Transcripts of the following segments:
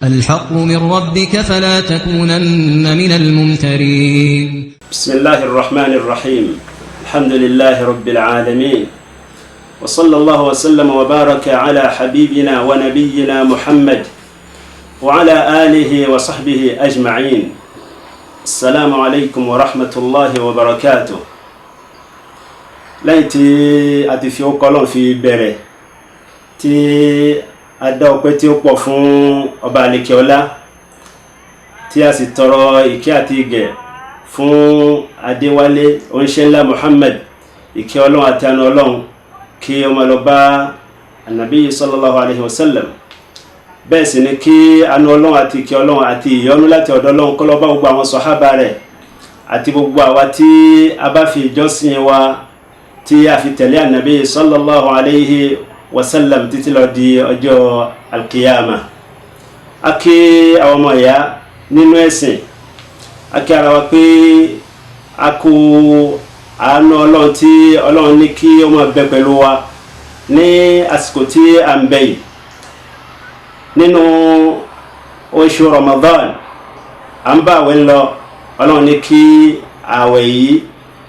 الحق من ربك فلا تكونن من الممترين. بسم الله الرحمن الرحيم. الحمد لله رب العالمين، وصلى الله وسلم وبارك على حبيبنا ونبينا محمد وعلى آله وصحبه أجمعين. السلام عليكم ورحمة الله وبركاته. لأنتي أتفيو قولون في بره تي adá ọpẹ́ tí ó pọ̀ fún ọba àlekè ọlá, tí a sì tọrọ ìkẹ́ àti ìgẹ̀ fún Adéwálé oníṣẹ́ ńlá Muhammad, ìkẹ́ Ọlọ́run àti àánú Ọlọ́run kí ó máa lọ bá Ànábì sallallahu alaihi wasallam. Bẹ́ẹ̀ sì ni kí àánú Ọlọ́run àti ìkẹ́ Ọlọ́run àti ìyọ́nú láti ọ̀dọ̀ Ọlọ́run kó lọ bá gbogbo àwọn sàhábà rẹ̀ àti gbogbo àwa tí a bá fi ìjọsìn wa tí a fi tẹ̀lé Ànábì sallallahu alaihi wasallam títí lọ di ọjọ́ alkiyama. A kí àwọn ọmọ ìyá nínú ẹ̀sìn, a kí ara wa pé a kú àánú Ọlọ́run tí Ọlọ́run ní kí ó máa bẹ pẹ̀lú wa ní àsìkò tí a ń bẹ yìí nínú oṣù Ramadan. À ń bá àwẹ̀ ń lọ, Ọlọ́run ní kí àwẹ̀ yìí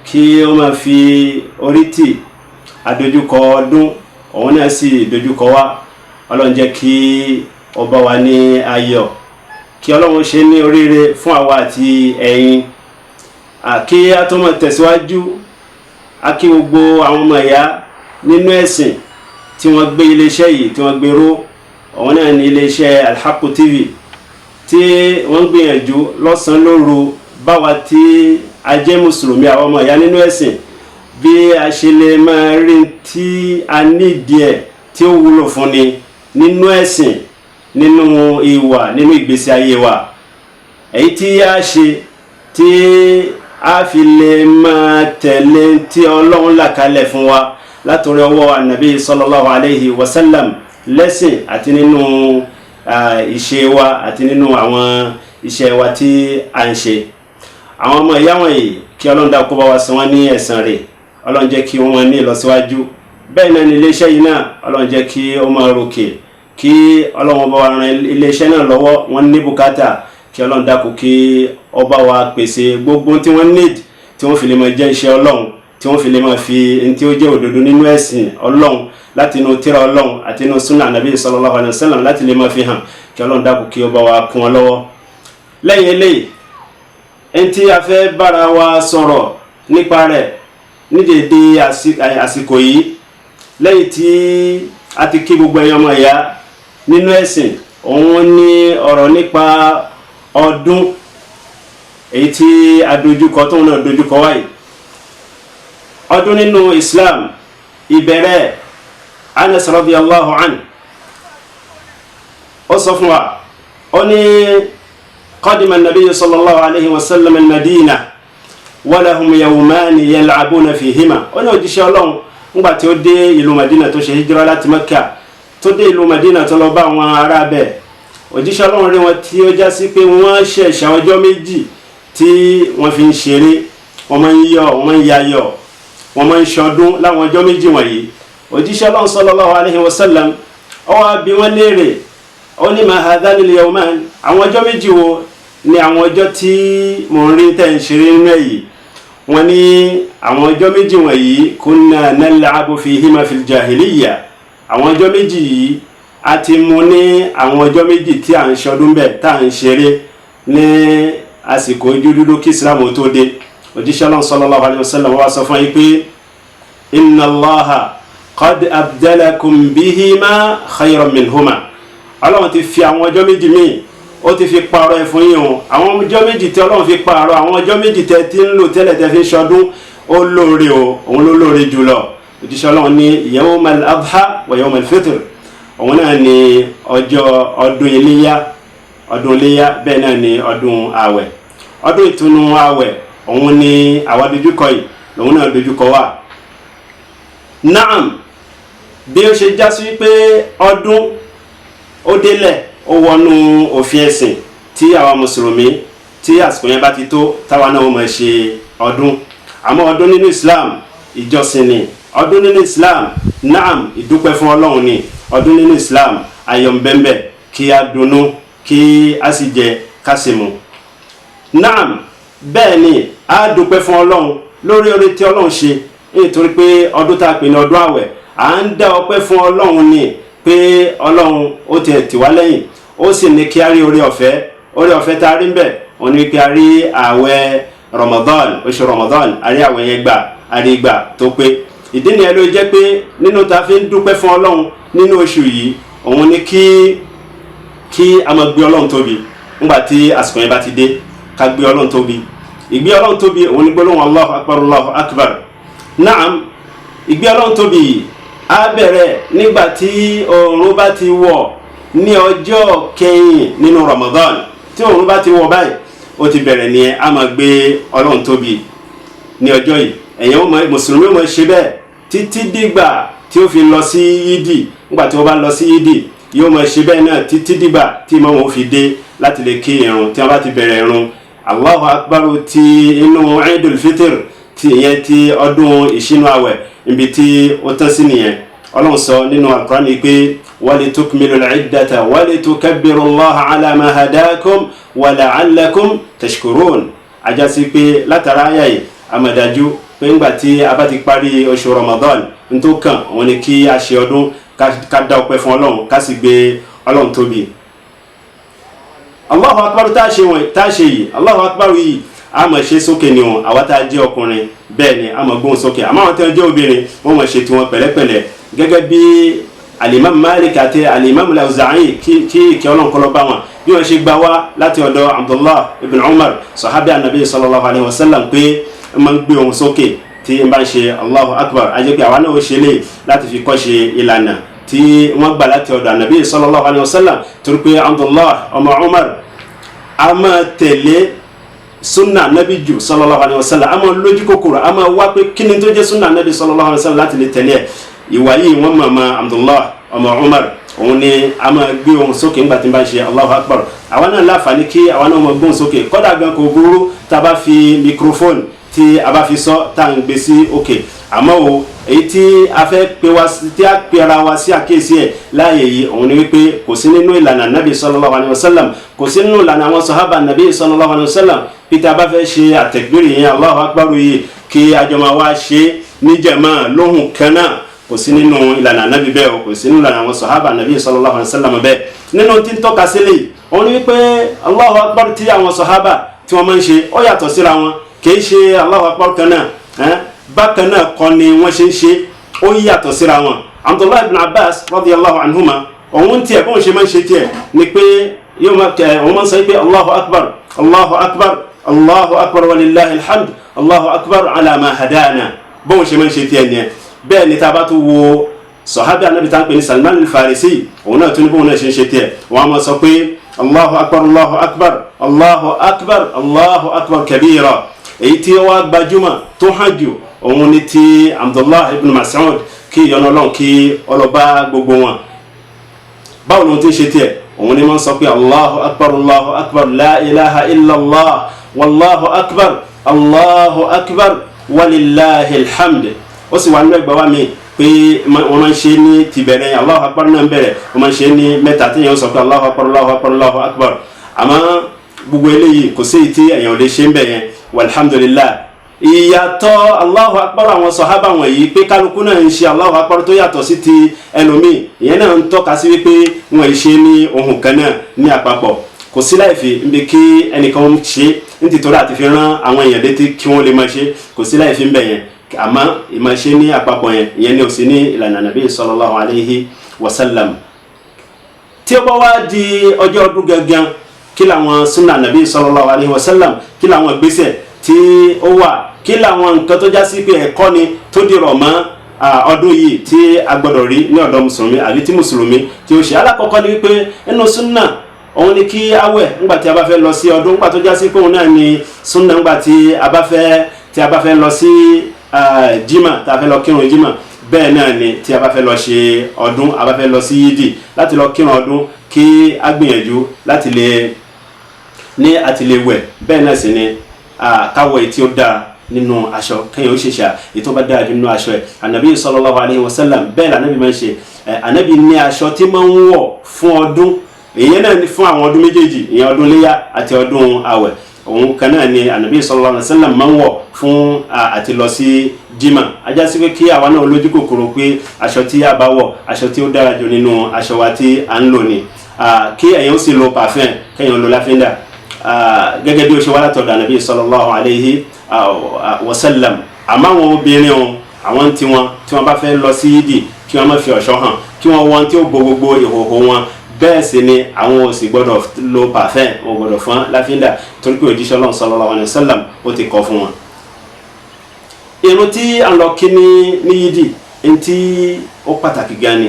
kí ó máa fi orí tì àdójúkọ ọdún, òun náà sì dojúkọ wá. Ọlọ́run jẹ́ kí ó bá wa ní ayọ̀, kí Ọlọ́run ṣe ní oríire fún àwa àti ẹ̀yin. Kí a tó máa tẹ̀síwájú, a kí gbogbo àwọn ọmọ ìyá nínú ẹ̀sìn tí wọ́n gbé iléeṣẹ́ yìí tí wọ́n gbé ró. Òun náà ní iléeṣẹ́ Al-Haq TV tí wọ́n gbìyànjú lọ́sàn-án lóru báwa tí a jẹ́ mùsùlùmí, àwọn ọmọ ìyá nínú ẹ̀sìn, bí a ṣe lè máa rí tí a nídìí ẹ̀ tí ó wúlò fún ni nínú ẹ̀sìn, nínú ìwà, nínú ìgbésí ayé wa. Èyí tí a ṣe tí a fi lè máa tẹ̀lé tí Ọlọ́run là kalẹ̀ fún wa látọ̀rọ̀ ọwọ́ Ànábì sallallahu alaihi wasallam lẹ́sìn àti nínú ìṣe wa àti nínú àwọn iṣẹ́ wa tí a ń ṣe. Àwọn ọmọ ìyá wọ̀nyí kí Ọlọ́run dá kó bá wa san wọ́n ní ẹ̀san rẹ̀. Ọlọ́run jẹ́ kí wọ́n ní ìlọsíwájú. Bẹ́ẹ̀ náà ni iléeṣẹ́ yìí náà, Ọlọ́run jẹ́ kí ó máa ròkè, kí Ọlọ́run bá wa ran iléeṣẹ́ náà lọ́wọ́. Wọ́n ní bùkátà, kí Ọlọ́run dákun kí ó bá wa pèsè gbogbo tí wọ́n need, tí wọ́n fi lè máa jẹ́ iṣẹ́ Ọlọ́run, tí wọ́n fi lè máa fi ní tí ó jẹ́ òdodo nínú ẹ̀sìn Ọlọ́run láti inú tírà Ọlọ́run àti inú súnà Ànábì sallallahu alaihi wasallam láti lè máa fi hàn. Kí Ọlọ́run dákun kí ó bá wa kún wọn lọ́wọ́. Lẹ́yìn eléyìí, ẹni tí a fẹ́ bára wa sọ̀rọ̀ nípa rẹ̀ ní dédé àsìkò yìí, lẹ́yìn tí a ti kí gbogbo ẹ̀yin ọmọ ìyá nínú ẹ̀sìn, òun ní ọ̀rọ̀ nípa ọdún èyí tí a dojúkọ tóun náà dojúkọ wáyé. Ọdún nínú Islam, ìbẹ̀rẹ̀ Anas radiyallahu anhu ó sọ fún wa, ó ní qadima an-nabiy sallallahu alayhi wa sallam al-Madina walahum yawmani yal'abuna fihima. Ó ní òjíṣẹ́ Ọlọ́run nígbà tí ó dé ìlú Madina tó ṣe hijira láti Mẹ́kà, tó dé ìlú Madina tó lọ bá àwọn ará bẹ̀, òjíṣẹ́ Ọlọ́run rí wọn tí ó já sí pé wọ́n ṣẹ̀ṣẹ̀ ọjọ́ méjì tí wọ́n fi ń ṣeré, wọ́n máa ń yọ̀, wọ́n máa ń yayọ̀, wọ́n máa ń ṣọdún láwọn ọjọ́ méjì wọ̀nyí. Òjíṣẹ́ Ọlọ́run sallallahu alaihi wasallam ó wá bi wọ́n léèrè, ó ní ma hadhani al-yawman, àwọn ọjọ́ méjì wo ni àwọn ọjọ́ tí mò ń rí tẹ́ ń ṣeré nínú èyí? Wọ́n ní àwọn ọjọ́ méjì wọ̀nyí kunna nal'abu fihima fil jahiliya. Àwọn ọjọ́ méjì yìí a ti mú ní àwọn ọjọ́ méjì tí à ń ṣọdún bẹ̀, tá à ń ṣeré ní àsìkò ojú dúdú kí Islam tó dé. Òjíṣẹ́ Ọlọ́run sallallahu alaihi wasallam wá sọ fún yín pé inna Allaha qad abdalakum bihima khayran minhuma. Ọlọ́run ti fi àwọn ọjọ́ méjì míì, ó ti fi pààrọ̀ ẹ̀ fún yín o. Àwọn ọjọ́ méjì tí Ọlọ́run fi pààrọ̀ àwọn ọjọ́ méjì tẹ́ ti ń lò tẹ́lẹ̀ tẹ́ fi ṣọdún, ó lóore o, òun ló lóore jùlọ. Òjíṣẹ́ Ọlọ́run ní yawmal adha wa yawmal fitr. Òun náà ni ọjọ́ ọdún iléyá, bẹ́ẹ̀ náà ni ọdún àwẹ̀. Ọdún ìtúnu àwẹ̀, òun ni àwa dojúkọ yìí, òun náà dojúkọ wà. Naam, bí ó ṣe já sí pé ọdún ó délẹ̀, ó wọnú òfin ẹ̀sìn tí àwa mùsùlùmí tí àsìkò yẹn bá ti tó táwa náà ó máa ṣe ọdún. Àmọ́ ọdún nínú Islam ìjọsìn ni. Ọdún nínú Islam, naam, ìdúpẹ́ fún Ọlọ́run ni. Ọdún nínú Islam ayọ̀ ń bẹ ńbẹ̀, kí a dunnú, kí a sì jẹ ká sì mu. Naam, bẹ́ẹ̀ ni a dúpẹ́ fún Ọlọ́run lórí oore tí Ọlọ́run ṣe nítorí pé ọdún tá a pè ní ọdún àwẹ̀ à ń dá ọpẹ́ fún Ọlọ́run ni pé Ọlọ́run ó tì wá lẹ́yìn ó sì ní kí a rí oore ọ̀fẹ́ tá a rí ń bẹ̀ òun ni pé a rí àwẹ̀ Ramadan, oṣù Ramadan, a rí àwẹ̀ yẹn gbà a rí gbà tó pé ìdí nìyẹn ló jẹ́ pé nínú ta fi ń dúpẹ́ fún Ọlọ́run nínú oṣù yìí òun ni kí a máa gbé Ọlọ́run tóbi nígbà tí àsìkò yẹn bá ti dé ká gbé Ọlọ́run tóbi. Ìgbé Ọlọ́run tóbi òun ni gbólóhùn Allahu Akbar Allahu Akbar. Naam, ìgbé Ọlọ́run tóbi á bẹ̀rẹ̀ nígbà tí oòrùn bá ti wọ̀ ní ọjọ́ kẹyìn nínú Ramadan. Tí oòrùn bá ti wọ̀ báyìí ó ti bẹ̀rẹ̀ ní a máa gbé Ọlọ́run tóbi ní ọjọ́ yìí. Ẹ̀yin mùsùlùmí ó máa ṣe bẹ́ẹ̀ títí dìgbà tí ó fi lọ sí yídì. Nígbà tí ó bá lọ sí yídì yóò máa ṣe bẹ́ẹ̀ náà títí dìgbà tí ìmáàmù ó fi dé láti lè kí irun. Tí wọ́n bá ti bẹ̀rẹ̀ irun Allahu Akbar ti inú Eidul Fitr ti ìyẹn ti ọdún ìṣínú àwẹ̀ ibi tí ó tán sí nìyẹn. Ọlọ́run sọ nínú Al-Qur'ani pé walitukmilul iddata walitukabbirullaha ala ma hadakum wa la'allakum tashkurun. Ajásí pé látara àyà yìí àmọ̀dájú pé ńgbà tí a bá ti parí oṣù Ramadan n tó kàn wọ́n ní kí a ṣe ọdún ká dá ọpẹ́ fún Ọlọ́run ká sì gbé Ọlọ́run tóbi. Allahu Akbar tá a ṣe yìí Allahu Akbar yìí a máa ṣe sókè ni wọn àwa tá a jẹ́ ọkùnrin bẹ́ẹ̀ ni a máa gbóhùn sókè àmọ́ àwọn tí wọ́n jẹ́ obìnrin wọ́n máa ṣe tiwọn pẹ̀lẹ́pẹ̀lẹ́ gẹ́gẹ́ bí alimam Malik àti alimam Al-Awza'i kí ìkẹ́ Ọlọ́run kó lọ bá wọn bí wọ́n ṣe gbà wá láti ọ̀dọ̀ Abdullah ibn Umar sahabi anabi sallallahu alayhi wa sallam pé wọ́n máa ń gbé ohùn sókè tí n bá ń ṣe Allahu Akbar a jẹ́ pé àwa náà ó ṣe lè láti fi kọ́ ṣe ìlànà tí wọ́n gbà láti ọ̀dọ̀ anabi sallallahu alayhi wa sallam torí pé Abdullah ọmọ Umar a máa tẹ̀lé sunna nabi ju sallallahu alayhi wa sallam a máa lójú kòkòrò a máa wá pé kí ni tó jẹ́ sunna nabi sallallahu alayhi wa sallam láti lè tẹ̀lé ẹ̀. Ìwà yìí wọ́n mọ̀ Abdullah ọmọ Umar òun ni a máa gbé ohùn sókè nígbà tí n bá ń ṣe Allahu Akbar. Àwa náà láǹfààní kí àwa náà máa gbóhùn sókè kódà gan kò burú tá a bá fi microphone tí a bá fi sọ tá à ń gbé sí òkè àmọ́ o èyí tí a fẹ́ pe ara wa sí àkíyèsí ẹ̀ láàyè yìí òun ni wípé kò sí nínú ìlànà nabi sallallahu alayhi wa sallam kò sí nínú ìlànà àwọn sahaba nabi sallallahu alayhi wa sallam peter bá fẹ́ ṣe àtẹ̀gbìrì yẹn Allahu Akbar yìí kí àjọmọ̀ wa ṣe níjàmá lóhùn kan náà kò sí nínú ìlànà nabi bẹ́ẹ̀ o kò sí nínú ìlànà àwọn sahaba nabi sallallahu alayhi wa sallam bẹ́ẹ̀ nínú tí ń tọ́ka sílẹ̀ òun ni wípé Allahu Akbar tí àwọn sahaba tí wọ́n máa ń ṣe ó yàtọ̀ síra wọn kì í ṣe Allahu Akbar kan náà bákan náà kọ́ ni wọ́n ṣe ń ṣe ó yàtọ̀ síra wọn. Abdullah ibn Abbas radiyallahu anhuma òun tiẹ̀ bóun ṣe máa ń ṣe tiẹ̀ ni pé òun máa ń sọ pé Allahu Akbar Allahu Akbar Allahu Akbar walillahi alhamd Allahu Akbar ala ma hadana bóun ṣe máa ń ṣe tiẹ̀ nìyẹn. Bẹ́ẹ̀ ni tá a bá tún wo sọ̀hábì Ànábì tá ń pè ní Salman al-Farisi òun náà tún ní bóun náà ṣe ń ṣe tiẹ̀ wọ́n á máa sọ pé Allahu Akbar Allahu Akbar Allahu Akbar Allahu Akbar kabira. Èyí tí ó wá gbajúmọ̀ tó hàn jù òun ni ti Abdullah ibn Mas'ud kí ìyọ́nú Ọlọ́run kí ọlọ́ba gbogbo wọn. Báwo ló ń ti ṣe tiẹ̀ òun ni wọ́n sọ pé Allahu Akbar la ilaha illallah wallahu akbar walillahi alhamd. Ó sì wà nínú ẹgbàá wa mi pé wọ́n máa ń ṣe ní tìbẹ̀rẹ̀ Allahu Akbar náà ń bẹ̀rẹ̀ wọ́n máa ń ṣe ní mẹ́ta tí yẹn sọ pé Allahu Akbar àmọ́ gbogbo eléyìí kò sí tí èèyàn lè ṣe ń bẹ̀ yẹn walhamdulillah. Ìyàtọ̀ Allahu Akbar àwọn sọ̀hábà wọ̀nyí pé kálukú náà ń ṣe Allahu Akbar tó yàtọ̀ sí ti ẹlòmíì ìyẹn náà ń tọ́ka sí wípé wọ́n ṣe ní ohun kan náà ní àpapọ̀ kò sí láìfi níbi kí ẹnìkan ṣe nítorí àti fi rán àwọn èèyàn létí kí wọ́n lè máa ṣe kò sí láìfi ń bẹ̀ yẹn àmọ́ ìmọ̀ ṣe ní àpapọ̀ yẹn ìyẹn ní òsì ní ìlànà nàbí sallallahu alayhi wa sallam. Tí ó bá wá di ọjọ́ ọdún gangan kí làwọn sunna nàbí sallallahu alayhi wa sallam kí làwọn ìgbésẹ̀ tí ó wà kí làwọn nǹkan tó já sí pé ẹ̀kọ́ ni tó dìrọ̀ mọ́ ọdún yìí tí a gbọ́dọ̀ rí ní ọ̀dọ̀ mùsùlùmí àbí tí mùsùlùmí tí ó ṣe. Alákọ̀ọ́kọ́ ni wípé inú sunna òun ni kí awẹ̀ ńgbà tí a bá fẹ́ lọ sí ọdún ńgbà tó já sí pé òun náà ni sunna ńgbà tí a bá fẹ́ lọ sí jimá tá a fẹ́ lọ kírun jimá bẹ́ẹ̀ náà ni tí a bá fẹ́ lọ ṣe ọdún a bá fẹ́ lọ sí yídì láti lọ kírun ọdún kí a gbìyànjú láti lè ní àti lè wẹ̀ bẹ́ẹ̀ náà sì ni káwọ̀ èyí tí ó dáa nínú aṣọ kẹ́yìn ó ṣèṣà èyí tó bá dáa jù nínú aṣọ ẹ̀. Ànábì sallallahu alayhi wa sallam bẹ́ẹ̀ lànàbì máa ń ṣe ànábì ní aṣọ tí máa ń wọ̀ fún ọdún èyí náà ni fún àwọn ọdún méjèèjì, ìyẹn ọdún léyà àti ọdún àwẹ̀. Òun kan náà ni Ànábì sallallahu alaihi wasallam máa ń wọ̀ fún àti lọ sí jímà. Ajá sí pé kí àwa náà lójú kòkòrò pé aṣọ tí a bá wọ̀ aṣọ tí ó dára jù nínú aṣọ wa tí à ń lò ní. Kí ẹ̀yin ó sì lo parfum, kẹ́yin lo láfíńdà gẹ́gẹ́ bí ó ṣe wá látọ̀dọ̀ Ànábì sallallahu alaihi wasallam. Àmọ́ àwọn obìnrin wọn, àwọn tí wọ́n bá fẹ́ lọ sí yídì kí wọ́n má fi ọ̀ṣọ́ hàn, kí wọ́n wọ́n tí ó bo gbogbo ìhòhò wọn. Bẹ́ẹ̀ sì ni àwọn ò sì gbọ́dọ̀ lo parfum, wọn gbọ́dọ̀ fọ́n láfíńdà torí pé òjíṣẹ́ Ọlọ́run sallallahu alaihi wasallam ó ti kọ́ fún wọn. Ìrun tí a lọ kí ní yídì tí ó pàtàkì gan ni.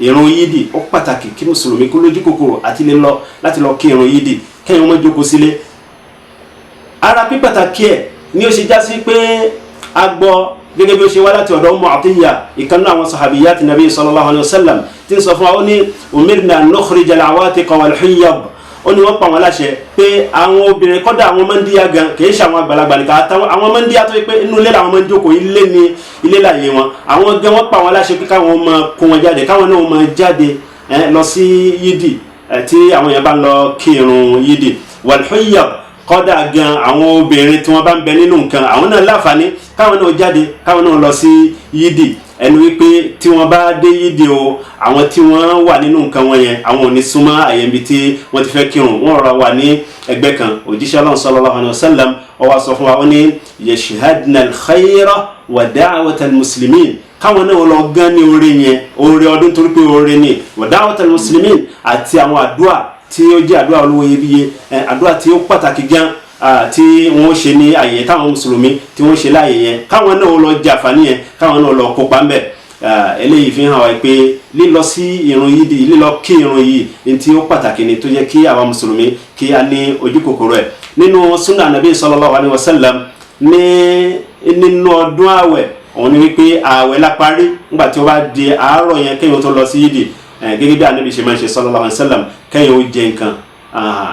Ìrun yídì ó pàtàkì kí mùsùlùmí kó lójú kòkòrò àti lè lọ láti lọ kí ìrun yídì, kẹ́yìn wọn jókòó sílé. Ara pípàtàkì ẹ̀ ni ó ṣe já sí pé a gbọ́ gẹ́gẹ́ bí ó ṣe wá láti ọ̀dọ̀ Ummu Atiyya, ìkan nínú àwọn sahabiyat Nabi sallallahu alaihi wasallam, tí ń sọ fún wa ó ní umirna an nukhrija al-awatiqa wal-hiyyab. Ó ní wọ́n pa wọn láṣẹ pé àwọn obìnrin kọ́dà àwọn máa ń díyà gan, kì í ṣe àwọn àgbàlagbà nìkan, àwọn máa ń díyà tó yẹ pé inú ilé làwọn máa ń jókòó, ilé láàyè wọn. Àwọn gan wọ́n pa wọn láṣẹ pé káwọn máa kó wọn jáde, káwọn náà máa jáde lọ sí yídì tí àwọn yẹn bá ń lọ kírun yídì. Wal-hiyyab, kọ́dà gan àwọn obìnrin tí wọ́n bá ń bẹ nínú nǹkan, àwọn náà láǹfààní káwọn náà jáde, káwọn náà lọ sí yídì. Ẹnu wípé tí wọ́n bá dé yídì o, àwọn tí wọ́n wà nínú nǹkan wọn yẹn, àwọn ò ní súnmọ́ àyè ibi tí wọ́n ti fẹ́ kírun, wọ́n rọra wà ní ẹgbẹ́ kan. Òjíṣẹ́ Ọlọ́run sallallahu alaihi wasallam ó wá sọ fún wa, ó ní yashhadna al-khayra wa da'wata al-muslimin. Káwọn náà lọ gán ní oore yẹn, oore ọdún torí pé oore ni, wa da'wata al-muslimin, àti àwọn àdúrà tí ó jẹ́ àdúrà olówó iyebíye, àdúrà tí ó pàtàkì gan, tí wọ́n ṣe ní àyè táwọn mùsùlùmí tí wọ́n ṣe láàyè yẹn, káwọn náà lọ jẹ àǹfààní yẹn, káwọn náà lọ kópa ńbẹ̀. Eléyìí fi hàn wá pé lílọ sí ìrun yídì, lílọ kí ìrun yìí ní tí ó pàtàkì ni, tó yẹ kí àwa mùsùlùmí kí a ní ojú kòkòrò ẹ̀. Nínú sunnah Nabi sallallahu alaihi wasallam nínú ọdún àwẹ̀, òun ni wípé àwẹ̀ la parí, nígbà tí ó bá di àárọ̀ yẹn kéèyàn tó lọ sí yídì, gẹ́gẹ́ bí Ànábì ṣe máa ń ṣe sallallahu alaihi wasallam, kéèyàn ó jẹ nǹkan.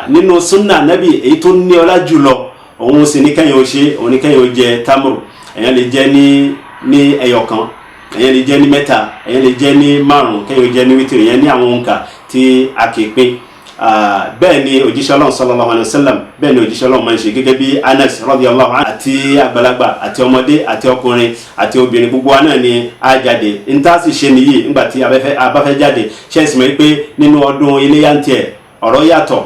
Nínú sunnah Ànábì èyí tó ní ọlá jùlọ, òun sì ní kéèyàn ó ṣe, òun ní kéèyàn ó jẹ tamuru. Èèyàn lè jẹ ní ẹyọkan, èèyàn lè jẹ ní mẹ́ta, èèyàn lè jẹ ní márùn, kéèyàn ó jẹ ní wítìrì, yẹn ní àwọn òǹkà tí a kì í pín. Bẹ́ẹ̀ ni òjíṣẹ́ Ọlọ́run sallallahu alaihi wasallam, bẹ́ẹ̀ ni òjíṣẹ́ Ọlọ́run máa ń ṣe, gẹ́gẹ́ bí Anas radiyallahu anhu, àti àgbàlagbà àti ọmọdé àti ọkùnrin àti obìnrin, gbogbo wa náà ni a jáde. N tá sì ṣe nìyí nígbà tí a bá fẹ́ jáde. Ṣé ẹ sì mọ̀ pé nínú ọdún iléyá ń tiẹ̀ ọ̀rọ̀ yàtọ̀?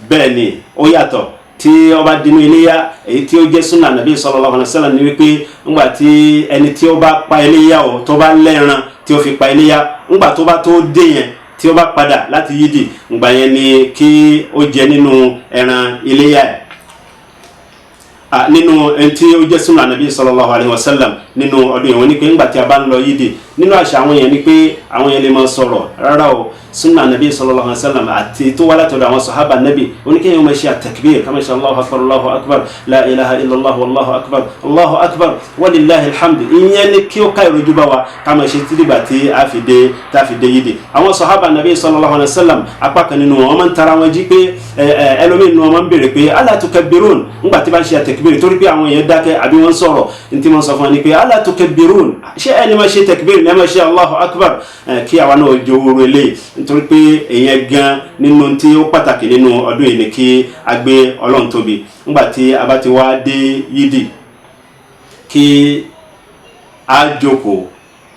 Bẹ́ẹ̀ ni ó yàtọ̀. Tí ó bá dínú iléyá, èyí tí ó jẹ́ sunnah Nabi sallallahu alaihi wasallam ni wípé nígbà tí ẹni tí ó bá pa iléyá o, tó bá lẹ́ran tí ó fi pa iléyá, nígbà tó bá tó dé yẹn, tí ó bá padà láti yídì, ìgbà yẹn ni kí ó jẹ nínú ẹran iléyá ẹ̀. Nínú ẹni tí ó jẹ́ sunnah Nabi sallallahu alaihi wasallam nínú ọdún yẹn, wọ́n ní pé nígbà tí a bá ń lọ yídì, nínú àṣà àwọn yẹn ni pé àwọn yẹn lè máa sọ̀rọ̀. Rárá o, sunnah Nabi sallallahu alaihi wasallam àti tó wá látọ̀dọ̀ àwọn sahaba Nabi, oníkẹ́yìn máa ṣe at-takbir, ká máa ṣe Allahu akbar, la ilaha illallah, Allahu akbar, walillahil hamd. Ìyẹn ni kí ó ká ìrojú bá wa, ká máa ṣe títí gbà tí a fi dé yídì. Àwọn sahaba Nabi sallallahu alaihi wasallam, apá kan nínú wọn máa ń tara wọn jí pé ẹlòmíín nínú wọn máa ń béèrè pé ala tukabbirun, nígbà tí bá ń ṣe at-takbir, torí pé àwọn èèyàn dákẹ́ àbí wọ́n sọ̀rọ̀, ní tí wọ́n sọ fún wọn ni pé ala tukabbirun, ṣé ẹni máa ṣe takbir ní ẹ máa ṣe Allahu akbar, kí àwa náà jọ owó eléyìí, nítorí pé èèyàn gan nínú tí ó pàtàkì nínú ọdún yìí ni kí a gbé Ọlọ́run tóbi. Nígbà tí a bá ti wá dé yídì, kí a jókòó,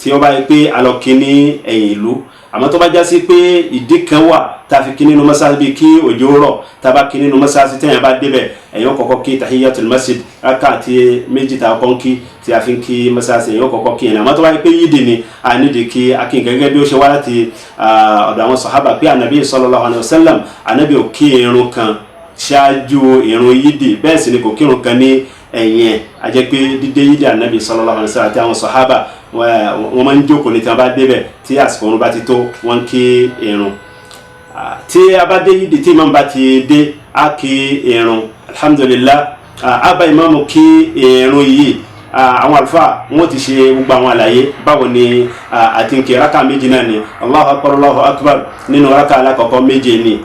tí ó bá yẹ pé a lọ kí ní ẹ̀yìn ìlú. Àmọ́ tó bá já sí pé ìdí kan wà tá a fi kí nínú mọ́sáàsì, bíi kí òjò rọ̀, tá a bá kí nínú mọ́sáàsì tẹ́yìn bá débẹ̀, èèyàn kọ́kọ́ kí tahiyatul masjid, rákà àti méjì tá a kọ́ ń kí, tí a fi ń kí mọ́sáàsì, èèyàn kọ́kọ́ kí yẹn. Àmọ́ tó bá yẹ pé yídì ni a nídìí kí a kí gẹ́gẹ́ bí ó ṣe wá láti ọ̀dọ̀ àwọn sàhábà pé Ànábì sallallahu alaihi wasallam, Ànábì ò kí irun kan ṣáájú irun yídì, bẹ́ẹ̀ sì ni kò kírun kan ní ẹ̀yìn ẹ̀. A jẹ́ pé dídé yídì Ànábì sallallahu alaihi wasallam àti àwọn sàhábà wọ́n máa ń jókòó ní tí wọ́n bá débẹ̀, tí àsìkò òun bá ti tó wọ́n kí irun. Tí a bá dé yídì, tí imam bá ti dé, a kí irun. Alhamdulillah, a bá imam kí irun yìí. Àwọn àlùfáà wọ́n ti ṣe gbogbo àwọn àlàyé báwo ni àti ń kí rákà méjì náà ni. Allahu akbar nínú rákà alákọ̀ọ́kọ́ méje ni.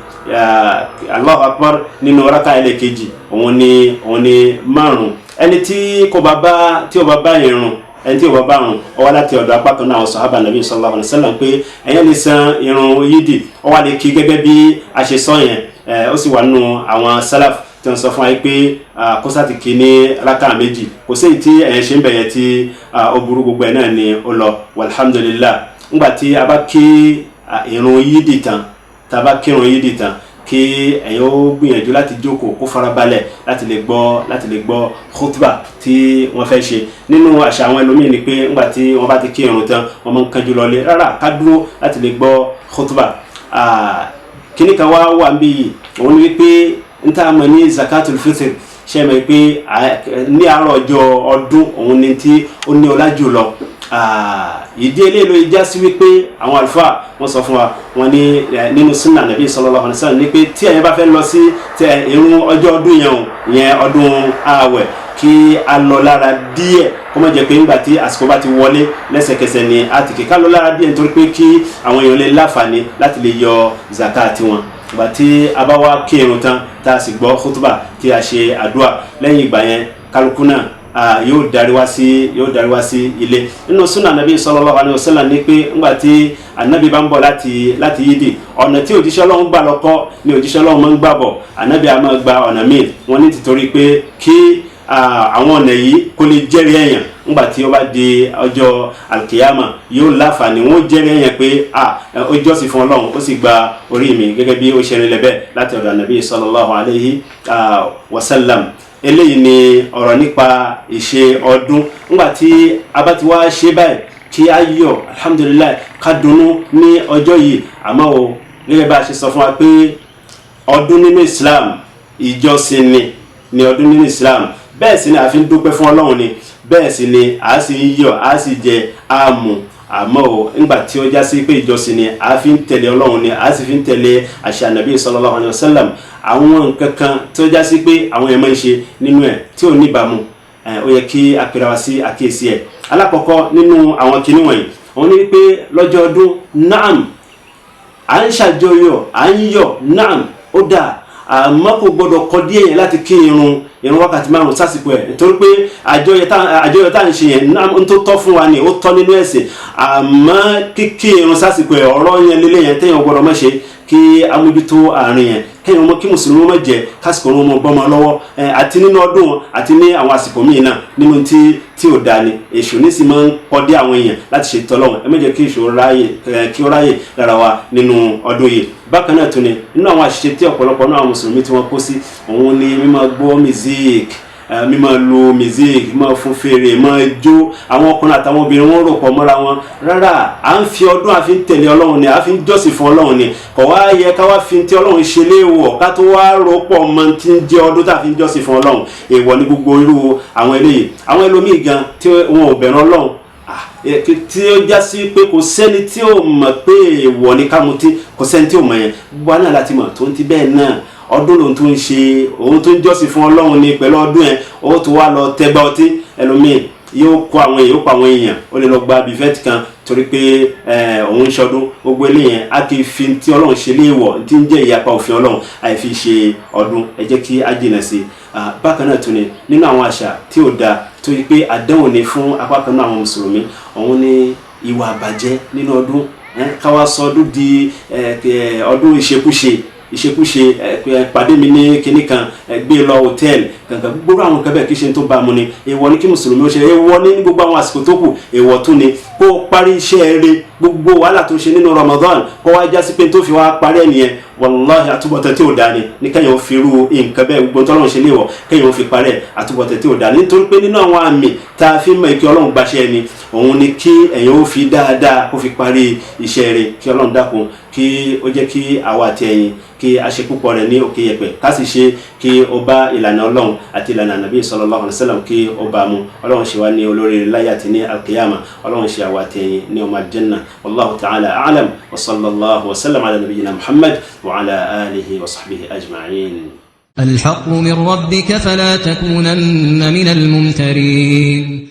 Allahu akbar nínú rákà ẹlẹ́kejì òun ni márùn. Ẹni tí ó bá bá irun ẹni tí ò bá bá rùn ó wá láti ọ̀dọ̀ apá kan náà àwọn sàhábà nàbí sallallahu alaihi wasallam pé ẹ̀yàn lè san irun yídì ó wá lè kí gẹ́gẹ́ bí a ṣe sọ yẹn ó sì wà nínú àwọn salaf tí wọ́n sọ fún wa pé kó sáà ti kí ní rákà méjì kò sí èyí tí ẹ̀yàn ṣe ń bẹ̀yẹ tí ó burú gbogbo ẹ̀ náà ni ó lọ walhamdulillah. ńgbà tí a bá kí irun yídì tán tá a bá kírun yídì tán kí ẹ̀yin ó gbìyànjú láti jókòó kó farabalẹ̀ láti lè gbọ́ khutba tí wọ́n fẹ́ ṣe. nínú àṣà àwọn ẹlòmíì ni pé ńgbà tí wọ́n bá ti kí irun tán wọ́n máa ń kánjú lọlé rárá ká dúró láti lè gbọ́ khutba. kíní kan wà ń bí yìí òun ni wípé n ta mọ̀ ní zakatul fitr ṣe mọ̀ pé ní àárọ̀ ọjọ́ ọdún òun ni tí ó ní ọlá jù lọ. ìdí eléyìí ló já sí wípé àwọn àlùfáà wọ́n sọ fún wa wọ́n ní nínú sunna nàbí sallallahu alaihi wasallam ní pé tí ẹ̀yin bá fẹ́ lọ sí irun ọjọ́ ọdún yẹn ọdún ààwẹ̀ kí a lọ lára díẹ̀ kó má jẹ́ pé nígbà tí àsìkò bá ti wọlé lẹ́sẹ̀kẹsẹ̀ ni a ti kí ká lọ lára díẹ̀ nítorí pé kí àwọn èèyàn lè láǹfààní láti lè yọ zakat wọn. ìgbà tí a bá wá kí irun tán tá a sì gbọ́ khutba tí a ṣe àdúrà lẹ́yìn ìgbà yẹn kálukú náà yóò darí wá sí ilé. nínú sunna nabi sallallahu alaihi wasallam ní pé ńgbà tí anabi bá ń bọ̀ láti yídì ọ̀nà tí òjíṣẹ́ Ọlọ́run gbà lọ́kọ́ ni òjíṣẹ́ Ọlọ́run máa ń gbà bọ̀ anabi a máa gba ọ̀nà míì wọ́n ní títorí pé kí àwọn ọ̀nà yìí kó lè jẹ́rìí èèyàn ńgbà tí ó bá di ọjọ́ alkiyama yóò láǹfààní wọ́n jẹ́rìí èèyàn pé ó jọ́sìn fún Ọlọ́run ó sì gba orí mi gẹ́gẹ́ bí ó ṣe rinlẹ̀ bẹ́ẹ̀ láti ọ̀dọ̀ anabi sallallahu alaihi wasallam. eléyìí ni ọ̀rọ̀ nípa ìṣe ọdún. ńgbà tí a bá ti wá ṣe báyìí kí a yọ̀ alhamdulillah ká dunnú ní ọjọ́ yìí. àmọ́ o gẹ́gẹ́ bá a ṣe sọ fún wa pé ọdún nínú Islam ìjọsìn ni ọdún nínú Islam bẹ́ẹ̀ sì ni a fi ń dúpẹ́ fún Ọlọ́run ni bẹ́ẹ̀ sì ni a sì ń yọ̀ a sì jẹ àmù. àmọ́ o ńgbà tí ó já sí pé ìjọsìn ni a fi ń tẹ̀lé Ọlọ́run ni a sì fi ń tẹ̀lé àṣà nàbí sallallahu alaihi wasallam àwọn nǹkan kan tí ó já sí pé àwọn èèyàn máa ń ṣe nínú ẹ̀ tí ò níbàámu ó yẹ kí a pèrè wá sí àkíyèsí ẹ̀. alákọ̀ọ́kọ́ nínú àwọn kinní wọ̀nyí wọ́n ní pé lọ́jọ́ ọdún naam à ń ṣàjọyọ̀ à ń yọ̀ naam ó dáa àmọ́ kò gbọ́dọ̀ kọ díẹ̀ yẹn láti kí irun wákàtí márùn sásìkò ẹ̀ nítorí pé àjọyọ̀ tá à ń ṣe yẹn n tó tọ́ fún wa ni ó tọ́ nínú ẹ̀sìn àmọ́ kíkí irun sásìkò ẹ̀ ọ̀rọ̀ yẹn lélẹ̀ yẹn téèyàn gbọ́dọ̀ má ṣe kí amójútó àárín yẹn kéèyàn ọmọ kí mùsùlùmí má jẹ kásìkò ọmọ bọ́mọ lọ́wọ́ àti nínú ọdún àti ní àwọn àsìkò míì náà nínú tí ò dáa ni èṣù ní sì máa ń kọ́ dé àwọn èèyàn láti ṣe tọ́lọ́wọ́n ẹ má jẹ́ kí èṣù kí ó ráyè lára wa nínú ọdún yìí. bákan náà tún ni nínú àwọn àṣìṣe tí ọ̀pọ̀lọpọ̀ náà àwọn mùsùlùmí tí wọ́n kó sí òun ni mímọ gbọ́ music mímọ lo music mímọ fún fèrè mímọ jó àwọn ọkùnrin àtàwọn obìnrin wọn rò pọ̀ mọ́ra wọn rárá à ń fi ọdún àfi ń tẹ̀lé Ọlọ́run ni àfi ń jọ́sìn fún Ọlọ́run ni kò wá yẹ ká wá fi ti Ọlọ́run ṣe léèwọ̀ ká tó wá rò pọ̀ mọ́ tí ń jẹ́ ọdún tá a fi ń jọ́sìn fún Ọlọ́run èèwọ̀ ní gbogbo irú àwọn eléyìí. àwọn ẹlòmíì gan tí wọn ò bẹ̀rù Ọlọ́run tí ó já sí pé kò sẹ́ni tí ó mọ̀ pé èèwọ̀ ní ká mutí kò sẹ́ni tí ó mọ̀ yẹn gbogbo àná láti mọ̀ tó ń ti bẹ́ẹ̀ náà ọdún lòun tó ń ṣe òun tó ń jọ́sìn fún Ọlọ́run ni pẹ̀lú ọdún yẹn ó tó wá lọ tẹgbà ọtí ẹlòmíì yóò kó àwọn èèyàn ó lè lọ gba bifẹ́tì kan torí pé òun ń ṣọdún gbogbo eléyẹn á kì í fi tí Ọlọ́run ṣe léèwọ̀ tí ń jẹ́ ìyapa òfin Ọlọ́run àìfi ṣe ọdún ẹ jẹ́ kí á jìnà sí i. bákan náà tún ni nínú àwọn àṣà tí ò dáa tó yí pé àdánwò ni fún apá kan náà àwọn mùsùlùmí òun ni ìwà àbàjẹ́ nínú ọdún káwá sọ ọdún di ọdún ìṣekúṣe pàdé mi ní kinní kan gbé lọ hòtẹ́ẹ̀lì kankan gbogbo àwọn nǹkan bẹ́ẹ̀ kí ṣe tó bá mu ni èèwọ̀ ni kí mùsùlùmí ó ṣe èèwọ̀ ní gbogbo àwọn àsìkò tó kù èèwọ̀ tún ni kó parí iṣẹ́ rẹ̀ gbogbo wàhálà tó ṣe nínú Ramadan kó wá já sí pé tó fi wá parí ẹ̀ nìyẹn wàláhì àtúbọ̀tán tí ò dáa ni kẹ́yìn ó fi irú nǹkan bẹ́ẹ̀ gbogbo tọ́lọ́run ṣe léèwọ̀ kẹ́yìn ó fi parí ẹ̀ àtúbọ̀tán tí ò dáa nítorí pé nínú àwọn àmì tá a fi mọ̀ ìkí Ọlọ́run gbaṣẹ́ ni òun ni kí ẹ̀yin ó fi dáadáa kó fi parí iṣẹ́ rẹ̀ kí Ọlọ́run dákun kí ó jẹ́ kí àwa àti ẹ̀yin kí a ṣe púpọ̀ rẹ̀ ní òkè yẹ̀pẹ̀ ká sì ṣe kí ó bá ìlànà Ọlọ́run àti ìlànà Nàbí sallallahu alaihi wasallam kí ó bá mu Ọlọ́run ṣe wá ní olórí láyé àti ní alkiyama Ọlọ́run ṣe àwa àti ẹ̀yin ní ọmọ aljanna wallahu ta'ala a'lam wa sallallahu wa sallam ala nabiyyina Muhammad wa ala alihi wa sahbihi ajma'in. الحق من ربك فلا تكونن من الممترين